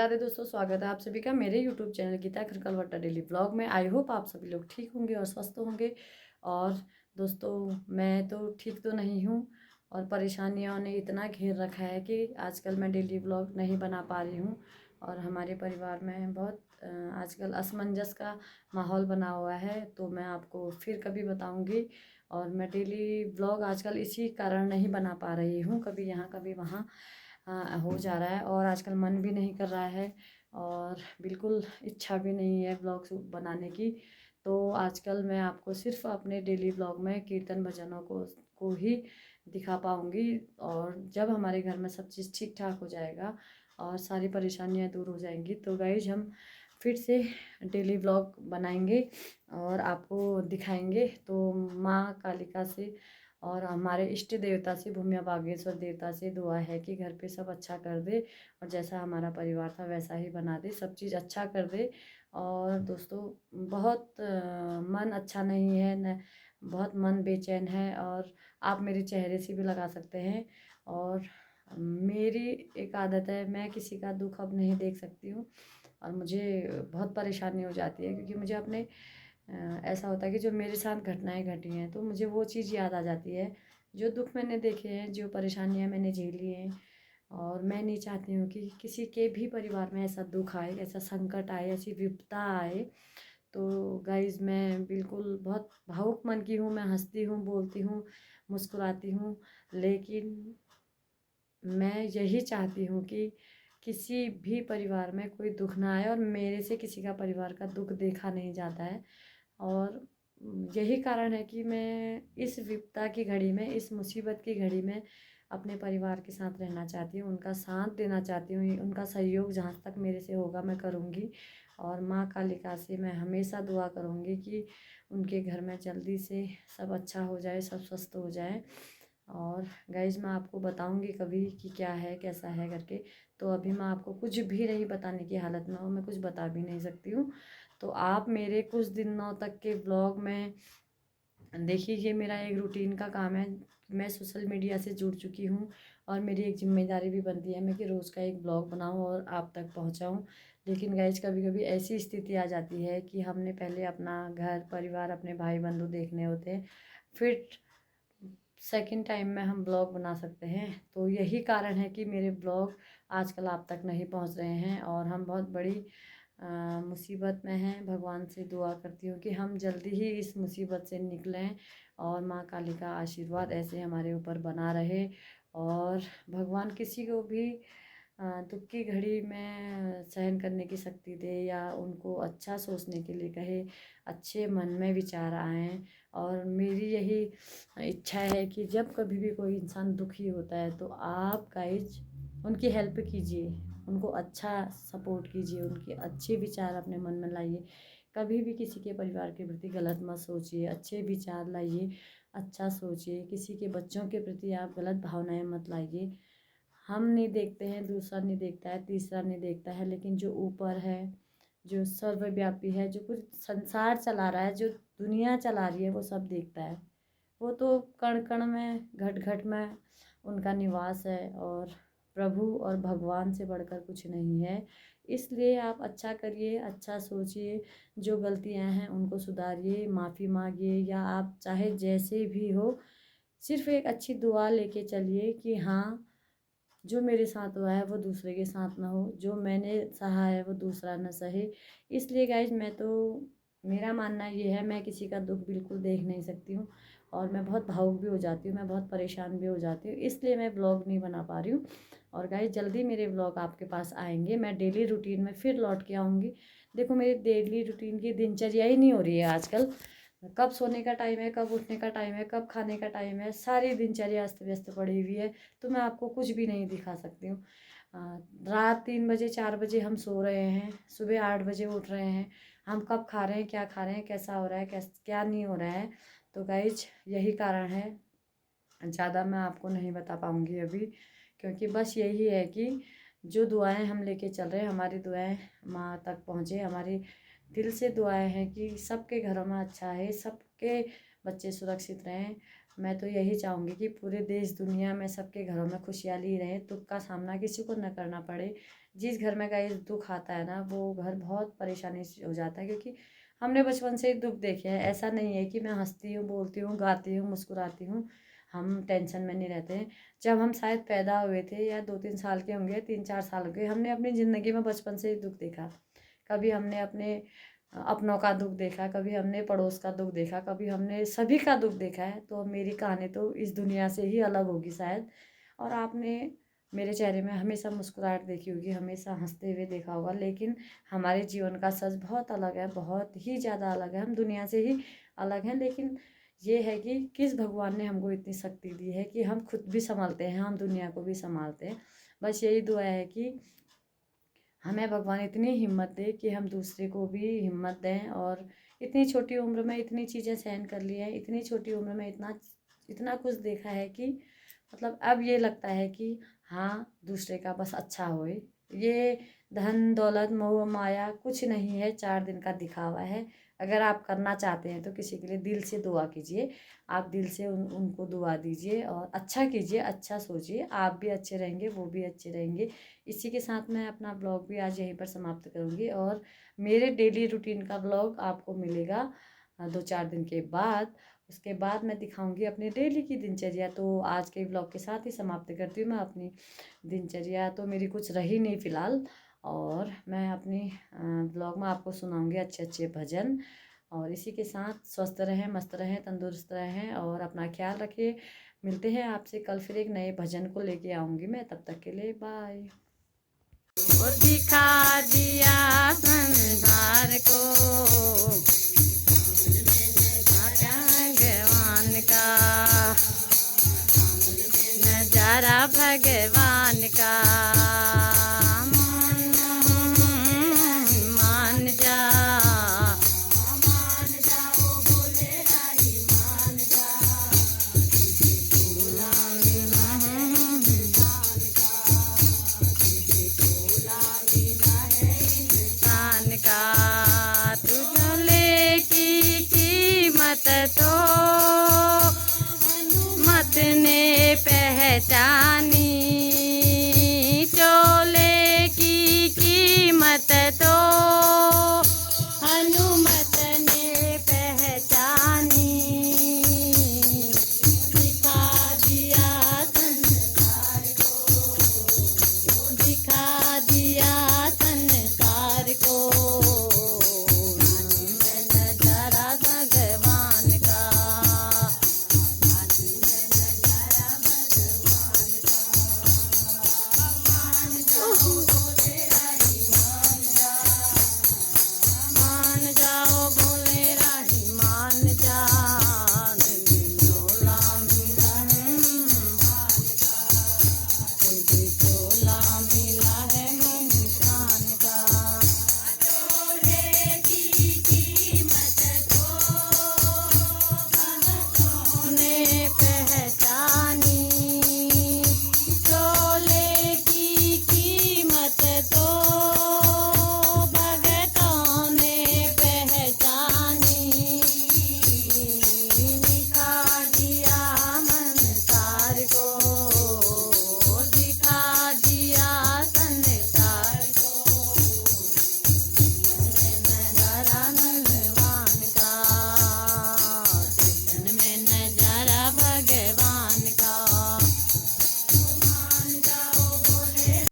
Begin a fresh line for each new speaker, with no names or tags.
राधे दोस्तों, स्वागत है आप सभी का मेरे YouTube channel Geeta Kharkalvatta daily blog में। आई होप आप सभी लोग ठीक होंगे और स्वस्थ होंगे। और दोस्तों, मैं तो ठीक तो नहीं हूँ और परेशानियों ने इतना घेर रखा है कि आजकल मैं डेली ब्लॉग नहीं बना पा रही हूँ। और हमारे परिवार में बहुत आजकल असमंजस का माहौल बना हुआ है, तो मैं आपको फिर कभी बताऊँगी। और मैं डेली ब्लॉग आजकल इसी कारण नहीं बना पा रही हूँ, कभी यहाँ कभी वहाँ हो जा रहा है। और आजकल मन भी नहीं कर रहा है और बिल्कुल इच्छा भी नहीं है ब्लॉग्स बनाने की। तो आजकल मैं आपको सिर्फ अपने डेली ब्लॉग में कीर्तन भजनों को ही दिखा पाऊँगी। और जब हमारे घर में सब चीज़ ठीक ठाक हो जाएगा और सारी परेशानियाँ दूर हो जाएंगी, तो गाइज हम फिर से डेली ब्लॉग बनाएंगे और आपको दिखाएंगे। तो माँ कालिका से और हमारे इष्ट देवता से, भूमिया बागेश्वर देवता से दुआ है कि घर पे सब अच्छा कर दे और जैसा हमारा परिवार था वैसा ही बना दे, सब चीज़ अच्छा कर दे। और दोस्तों, बहुत मन अच्छा नहीं है न, बहुत मन बेचैन है। और आप मेरे चेहरे से भी लगा सकते हैं। और मेरी एक आदत है, मैं किसी का दुख अब नहीं देख सकती हूँ और मुझे बहुत परेशानी हो जाती है, क्योंकि मुझे अपने ऐसा होता है कि जो मेरे साथ घटनाएं घटी हैं तो मुझे वो चीज़ याद आ जाती है, जो दुख मैंने देखे हैं, जो परेशानियां मैंने झेली हैं। और मैं नहीं चाहती हूँ कि किसी के भी परिवार में ऐसा दुख आए, ऐसा संकट आए, ऐसी विपदा आए। तो गाइज़, मैं बिल्कुल बहुत भावुक मन की हूँ, मैं हंसती हूँ, बोलती हूँ, मुस्कुराती हूँ, लेकिन मैं यही चाहती हूँ कि किसी भी परिवार में कोई दुख ना आए, और मेरे से किसी का परिवार का दुख देखा नहीं जाता है। और यही कारण है कि मैं इस विपदा की घड़ी में, इस मुसीबत की घड़ी में अपने परिवार के साथ रहना चाहती हूँ, उनका साथ देना चाहती हूँ, उनका सहयोग जहाँ तक मेरे से होगा मैं करूँगी। और माँ कालिका से मैं हमेशा दुआ करूँगी कि उनके घर में जल्दी से सब अच्छा हो जाए, सब स्वस्थ हो जाए। और गाइज, मैं आपको बताऊंगी कभी कि क्या है कैसा है करके। तो अभी मैं आपको कुछ भी नहीं बताने की हालत में हूँ, मैं कुछ बता भी नहीं सकती हूँ। तो आप मेरे कुछ दिनों तक के ब्लॉग में देखिए, ये मेरा एक रूटीन का काम है। मैं सोशल मीडिया से जुड़ चुकी हूँ और मेरी एक जिम्मेदारी भी बनती है मैं कि रोज़ का एक ब्लॉग बनाऊँ और आप तक पहुँचाऊँ। लेकिन गाइज, कभी कभी ऐसी स्थिति आ जाती है कि हमने पहले अपना घर परिवार, अपने भाई बंधु देखने होते हैं, फिर सेकंड टाइम में हम ब्लॉग बना सकते हैं। तो यही कारण है कि मेरे ब्लॉग आजकल आप तक नहीं पहुंच रहे हैं और हम बहुत बड़ी मुसीबत में हैं। भगवान से दुआ करती हूँ कि हम जल्दी ही इस मुसीबत से निकलें और माँ काली का आशीर्वाद ऐसे हमारे ऊपर बना रहे। और भगवान किसी को भी दुख की घड़ी में सहन करने की शक्ति दे, या उनको अच्छा सोचने के लिए कहे, अच्छे मन में विचार आएँ। और मेरी यही इच्छा है कि जब कभी भी कोई इंसान दुखी होता है तो आप गाइज उनकी हेल्प कीजिए, उनको अच्छा सपोर्ट कीजिए, उनके अच्छे विचार अपने मन में लाइए। कभी भी किसी के परिवार के प्रति गलत मत सोचिए, अच्छे विचार लाइए, अच्छा सोचिए। किसी के बच्चों के प्रति आप गलत भावनाएं मत लाइए। हम नहीं देखते हैं, दूसरा नहीं देखता है, तीसरा नहीं देखता है, लेकिन जो ऊपर है, जो सर्वव्यापी है, जो कुछ संसार चला रहा है, जो दुनिया चला रही है, वो सब देखता है। वो तो कण कण में, घट घट में उनका निवास है। और प्रभु और भगवान से बढ़कर कुछ नहीं है। इसलिए आप अच्छा करिए, अच्छा सोचिए, जो गलतियां हैं उनको सुधारिए, माफ़ी मांगिए, या आप चाहे जैसे भी हो, सिर्फ एक अच्छी दुआ लेके चलिए कि हाँ, जो मेरे साथ हुआ है वो दूसरे के साथ ना हो, जो मैंने सहा है वो दूसरा ना सहे। इसलिए गाइज, मैं तो, मेरा मानना ये है, मैं किसी का दुख बिल्कुल देख नहीं सकती हूँ और मैं बहुत भावुक भी हो जाती हूँ, मैं बहुत परेशान भी हो जाती हूँ, इसलिए मैं ब्लॉग नहीं बना पा रही हूँ। और गाइज, जल्दी मेरे ब्लॉग आपके पास आएंगे, मैं डेली रूटीन में फिर लौट के आऊँगी। देखो, मेरी डेली रूटीन की दिनचर्या ही नहीं हो रही है आजकल। कब सोने का टाइम है, कब उठने का टाइम है, कब खाने का टाइम है, सारी दिनचर्या अस्त व्यस्त पड़ी हुई है। तो मैं आपको कुछ भी नहीं दिखा सकती हूँ। रात 3 बजे 4 बजे हम सो रहे हैं, सुबह 8 बजे उठ रहे हैं। हम कब खा रहे हैं, क्या खा रहे हैं, कैसा हो रहा है, क्या नहीं हो रहा है। तो गाइज, यही कारण है। ज़्यादा मैं आपको नहीं बता पाऊँगी अभी, क्योंकि बस यही है कि जो दुआएं हम लेके चल रहे हैं, हमारी दुआएं माँ तक पहुँचे। हमारी दिल से दुआएं हैं कि सबके घरों में अच्छा है, सबके बच्चे सुरक्षित रहें। मैं तो यही चाहूँगी कि पूरे देश दुनिया में सबके घरों में खुशहाली रहे, दुख का सामना किसी को न करना पड़े, जिस घर में गाइस दुख आता है ना, वो घर बहुत परेशानी से हो जाता है, क्योंकि हमने बचपन से ही दुख देखे हैं। ऐसा नहीं है कि मैं हंसती हूँ, बोलती हूँ, गाती हूँ, मुस्कुराती हूँ, हम टेंशन में नहीं रहते हैं। जब हम शायद पैदा हुए थे या 2-3 साल के होंगे, 3-4 साल के, हमने अपनी ज़िंदगी में बचपन से ही दुख देखा। कभी हमने अपने अपनों का दुख देखा, कभी हमने पड़ोस का दुख देखा, कभी हमने सभी का दुख देखा है। तो मेरी कहानी तो इस दुनिया से ही अलग होगी शायद। और आपने मेरे चेहरे में हमेशा मुस्कुराहट देखी होगी, हमेशा हंसते हुए देखा होगा, लेकिन हमारे जीवन का सच बहुत अलग है, बहुत ही ज़्यादा अलग है। हम दुनिया से ही अलग हैं, लेकिन ये है कि किस भगवान ने हमको इतनी शक्ति दी है कि हम खुद भी संभालते हैं, हम दुनिया को भी संभालते हैं। बस यही दुआ है कि हमें भगवान इतनी हिम्मत दे कि हम दूसरे को भी हिम्मत दें। और इतनी छोटी उम्र में इतनी चीज़ें सहन कर ली हैं, इतनी छोटी उम्र में इतना इतना कुछ देखा है कि मतलब अब ये लगता है कि हाँ, दूसरे का बस अच्छा होए। ये धन दौलत मोह माया कुछ नहीं है, 4 दिन का दिखावा है। अगर आप करना चाहते हैं तो किसी के लिए दिल से दुआ कीजिए, आप दिल से उनको दुआ दीजिए और अच्छा कीजिए, अच्छा सोचिए, आप भी अच्छे रहेंगे, वो भी अच्छे रहेंगे। इसी के साथ मैं अपना ब्लॉग भी आज यहीं पर समाप्त करूँगी, और मेरे डेली रूटीन का ब्लॉग आपको मिलेगा 2-4 दिन के बाद। उसके बाद मैं दिखाऊंगी अपने डेली की दिनचर्या। तो आज के ब्लॉग के साथ ही समाप्त करती हूँ मैं अपनी दिनचर्या। तो मेरी कुछ रही नहीं फ़िलहाल, और मैं अपनी ब्लॉग में आपको सुनाऊंगी अच्छे अच्छे भजन। और इसी के साथ स्वस्थ रहें, मस्त रहें, तंदुरुस्त रहें और अपना ख्याल रखिए। मिलते हैं आपसे कल फिर एक नए भजन को लेके आऊँगी मैं, तब तक के लिए बाय। और दिखा